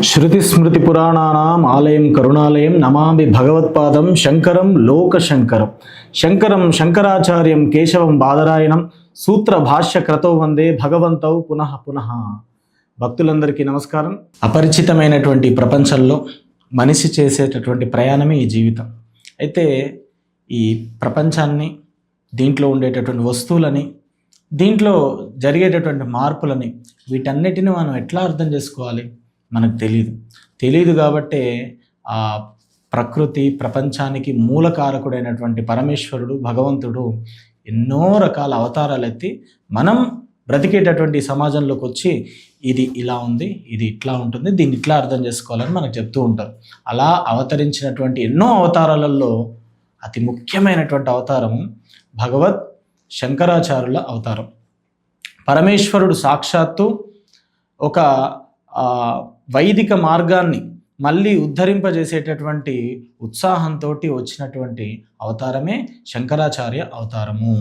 శృతిస్మృతిపురాణానాం ఆలయం కరుణాలయం నమామి భగవత్పాదం శంకరం లోకశంకరం. శంకరం శంకరాచార్యం కేశవం బాదరాయణం సూత్ర భాష్య క్రతో వందే భగవంతౌ పునః పునః. భక్తులందరికీ నమస్కారం. అపరిచితమైనటువంటి ప్రపంచంలో మనిషి చేసేటటువంటి ప్రయాణమే ఈ జీవితం. అయితే ఈ ప్రపంచాన్ని, దీంట్లో ఉండేటటువంటి వస్తువులని, దీంట్లో జరిగేటటువంటి మార్పులని, వీటన్నిటిని మనం ఎట్లా అర్థం చేసుకోవాలి? మనకు తెలియదు కాబట్టే ఆ ప్రకృతి ప్రపంచానికి మూలకారకుడైనటువంటి పరమేశ్వరుడు భగవంతుడు ఎన్నో రకాల అవతారాలు ఎత్తి మనం బ్రతికేటటువంటి సమాజంలోకి వచ్చి ఇది ఇలా ఉంది, ఇది ఇట్లా ఉంటుంది, దీన్ని ఇట్లా అర్థం చేసుకోవాలని మనకు చెప్తూ ఉంటారు. అలా అవతరించినటువంటి ఎన్నో అవతారాలలో అతి ముఖ్యమైనటువంటి అవతారం భగవత్ శంకరాచార్యుల అవతారం. పరమేశ్వరుడు సాక్షాత్తు ఒక వైదిక మార్గాన్ని మళ్ళీ ఉద్ధరింపజేసేటటువంటి ఉత్సాహంతో వచ్చినటువంటి అవతారమే శంకరాచార్య అవతారము.